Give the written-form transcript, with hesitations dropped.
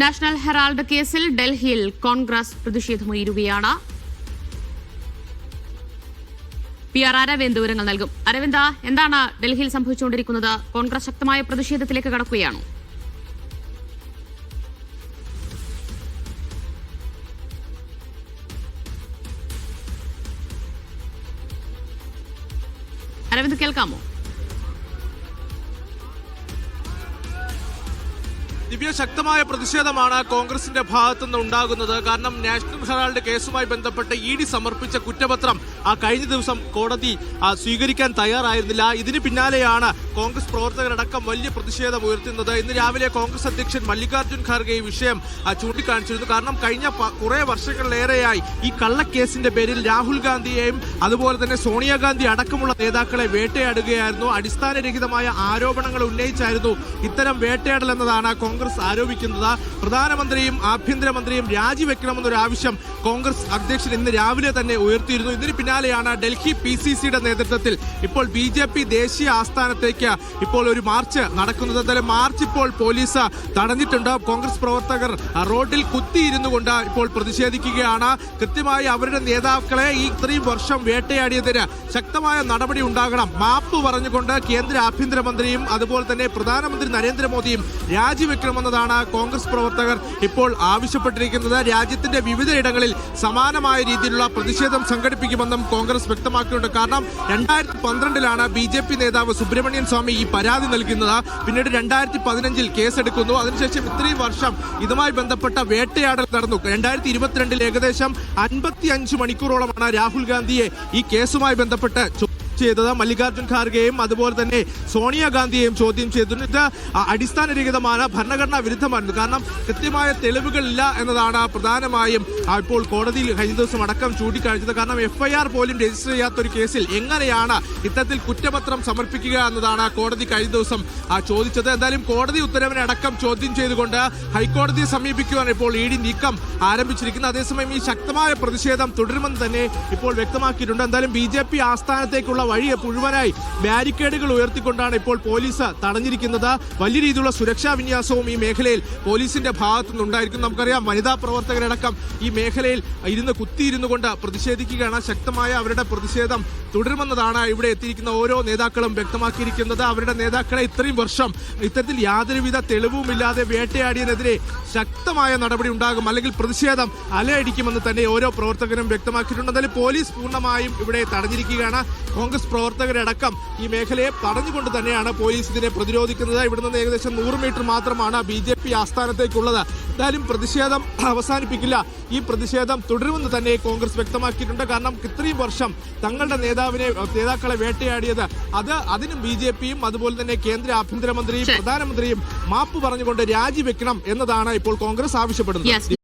National Herald കേസിൽ ഡൽഹിയിൽ Congress പ്രതിഷേധമുയരുകയാണ്. PR Aravind വിവരങ്ങൾ നൽകും. അരവിന്ദ്, എന്താണ് ഡൽഹിയിൽ സംഭവിച്ചുകൊണ്ടിരിക്കുന്നത്? കോൺഗ്രസ് ശക്തമായ പ്രതിഷേധത്തിലേക്ക് കടക്കുകയാണോ? അരവിന്ദ്, കേൾക്കാമോ? ദിവ്യ, ശക്തമായ പ്രതിഷേധമാണ് കോൺഗ്രസിന്റെ ഭാഗത്തുനിന്ന് ഉണ്ടാകുന്നത്. കാരണം നാഷണൽ ഹെറാൾഡ് കേസുമായി ബന്ധപ്പെട്ട് ED സമർപ്പിച്ച കുറ്റപത്രം കഴിഞ്ഞ ദിവസം കോടതി സ്വീകരിക്കാൻ തയ്യാറായിരുന്നില്ല. ഇതിന് പിന്നാലെയാണ് കോൺഗ്രസ് പ്രവർത്തകരടക്കം വലിയ പ്രതിഷേധം ഉയർത്തുന്നത്. ഇന്ന് രാവിലെ കോൺഗ്രസ് അധ്യക്ഷൻ മല്ലികാർജ്ജുൻ ഖാർഗെ ഈ വിഷയം ചൂണ്ടിക്കാണിച്ചിരുന്നു. കാരണം കഴിഞ്ഞ കുറെ വർഷങ്ങളിലേറെയായി ഈ കള്ളക്കേസിന്റെ പേരിൽ രാഹുൽ ഗാന്ധിയെയും അതുപോലെ തന്നെ സോണിയാഗാന്ധി അടക്കമുള്ള നേതാക്കളെ വേട്ടയാടുകയായിരുന്നു. അടിസ്ഥാനരഹിതമായ ആരോപണങ്ങൾ ഉന്നയിച്ചായിരുന്നു ഇത്തരം വേട്ടയാടൽ എന്നതാണ് കോൺഗ്രസ് ആരോപിക്കുന്നത്. പ്രധാനമന്ത്രിയും ആഭ്യന്തരമന്ത്രിയും രാജിവെക്കണമെന്നൊരു ആവശ്യം കോൺഗ്രസ് അധ്യക്ഷൻ ഇന്ന് രാവിലെ തന്നെ ഉയർത്തിയിരുന്നു. ഇതിന് പിന്നാലെയാണ് ഡൽഹി PCCയുടെ നേതൃത്വത്തിൽ ഇപ്പോൾ BJP ദേശീയ ആസ്ഥാനത്തേക്ക് ഇപ്പോൾ ഒരു മാർച്ച് നടക്കുന്നത്. എന്തായാലും മാർച്ച് ഇപ്പോൾ പോലീസ് തടഞ്ഞിട്ടുണ്ട്. കോൺഗ്രസ് പ്രവർത്തകർ റോഡിൽ കുത്തിയിരുന്നു കൊണ്ട് ഇപ്പോൾ പ്രതിഷേധിക്കുകയാണ്. കൃത്യമായി അവരുടെ നേതാക്കളെ ഇത്രയും വർഷം വേട്ടയാടിയതിന് ശക്തമായ നടപടി ഉണ്ടാകണം. മാപ്പ് പറഞ്ഞുകൊണ്ട് കേന്ദ്ര ആഭ്യന്തരമന്ത്രിയും അതുപോലെ തന്നെ പ്രധാനമന്ത്രി നരേന്ദ്രമോദിയും രാജിവെക്കണമെന്നതാണ് കോൺഗ്രസ് പ്രവർത്തകർ ഇപ്പോൾ ആവശ്യപ്പെട്ടിരിക്കുന്നത്. രാജ്യത്തിന്റെ വിവിധയിടങ്ങളിൽ സമാനമായ രീതിയിലുള്ള പ്രതിഷേധം സംഘടിപ്പിക്കുമെന്നും കോൺഗ്രസ് വ്യക്തമാക്കിയിട്ടുണ്ട്. കാരണം 2012 BJP നേതാവ് സുബ്രഹ്മണ്യൻ സ്വാമി ഈ പരാതി നൽകുന്നത്. പിന്നീട് 2015 കേസെടുക്കുന്നു. അതിനുശേഷം ഇത്രയും വർഷം ഇതുമായി ബന്ധപ്പെട്ട വേട്ടയാടൽ നടന്നു. 2022 ഏകദേശം 55 മണിക്കൂറോളമാണ് രാഹുൽ ഗാന്ധിയെ ഈ കേസുമായി ബന്ധപ്പെട്ട് ചെയ്തത്. മല്ലികാർജ്ജുൻ ഖാർഗെയും അതുപോലെ തന്നെ സോണിയാഗാന്ധിയെയും ചോദ്യം ചെയ്തു. ഇത് അടിസ്ഥാനരഹിതമായ ഭരണഘടനാ വിരുദ്ധമായിരുന്നു. കാരണം കൃത്യമായ തെളിവുകളില്ല എന്നതാണ് പ്രധാനമായും ഇപ്പോൾ കോടതിയിൽ കഴിഞ്ഞ ദിവസം അടക്കം ചൂണ്ടിക്കാണിച്ചത്. കാരണം FIR പോലും രജിസ്റ്റർ ചെയ്യാത്തൊരു കേസിൽ എങ്ങനെയാണ് ഇത്തരത്തിൽ കുറ്റപത്രം സമർപ്പിക്കുക എന്നതാണ് കോടതി കഴിഞ്ഞ ദിവസം ചോദിച്ചത്. എന്തായാലും കോടതി ഉത്തരവിനെ അടക്കം ചോദ്യം ചെയ്തുകൊണ്ട് ഹൈക്കോടതിയെ സമീപിക്കുവാൻ ഇപ്പോൾ ED നീക്കം ആരംഭിച്ചിരിക്കുന്നത്. അതേസമയം ഈ ശക്തമായ പ്രതിഷേധം തുടരുമെന്ന് തന്നെ ഇപ്പോൾ വ്യക്തമാക്കിയിട്ടുണ്ട്. എന്തായാലും BJP ആസ്ഥാനത്തേക്കുള്ള വഴി മുഴുവനായി ബാരിക്കേഡുകൾ ഉയർത്തിക്കൊണ്ടാണ് ഇപ്പോൾ പോലീസ് തടഞ്ഞിരിക്കുന്നത്. വലിയ രീതിയിലുള്ള സുരക്ഷാ വിന്യാസവും ഈ മേഖലയിൽ പോലീസിന്റെ ഭാഗത്തു നിന്നുണ്ടായിരിക്കും. നമുക്കറിയാം, വനിതാ പ്രവർത്തകരടക്കം ഈ മേഖലയിൽ കുത്തിയിരുന്നു കൊണ്ട് പ്രതിഷേധിക്കുകയാണ്. ശക്തമായ അവരുടെ പ്രതിഷേധം തുടരുമെന്നതാണ് ഇവിടെ എത്തിയിരിക്കുന്ന ഓരോ നേതാക്കളും വ്യക്തമാക്കിയിരിക്കുന്നത്. അവരുടെ നേതാക്കളെ ഇത്രയും വർഷം ഇത്തരത്തിൽ യാതൊരുവിധ തെളിവുമില്ലാതെ വേട്ടയാടിയതിനെതിരെ ശക്തമായ നടപടി ഉണ്ടാകും, അല്ലെങ്കിൽ പ്രതിഷേധം അലയടിക്കുമെന്ന് തന്നെ ഓരോ പ്രവർത്തകരും വ്യക്തമാക്കിയിട്ടുണ്ട്. എന്തായാലും പോലീസ് പൂർണ്ണമായും ഇവിടെ തടഞ്ഞിരിക്കുകയാണ്. കോൺഗ്രസ് പ്രവർത്തകരടക്കം ഈ മേഖലയെ തടഞ്ഞുകൊണ്ട് തന്നെയാണ് പോലീസ് ഇതിനെ പ്രതിരോധിക്കുന്നത്. ഇവിടെ നിന്ന് ഏകദേശം 100 മീറ്റർ മാത്രമാണ് BJP ആസ്ഥാനത്തേക്കുള്ളത്. എന്തായാലും പ്രതിഷേധം അവസാനിപ്പിക്കില്ല, ഈ പ്രതിഷേധം തുടരുമെന്ന് തന്നെ കോൺഗ്രസ് വ്യക്തമാക്കിയിട്ടുണ്ട്. കാരണം ഇത്രയും വർഷം തങ്ങളുടെ നേതാക്കളെ വേട്ടയാടിയത് അതിനും BJPയും അതുപോലെ തന്നെ കേന്ദ്ര ആഭ്യന്തരമന്ത്രിയും പ്രധാനമന്ത്രിയും മാപ്പ് പറഞ്ഞുകൊണ്ട് രാജിവെക്കണം എന്നതാണ് ഇപ്പോൾ കോൺഗ്രസ് ആവശ്യപ്പെടുന്നത്.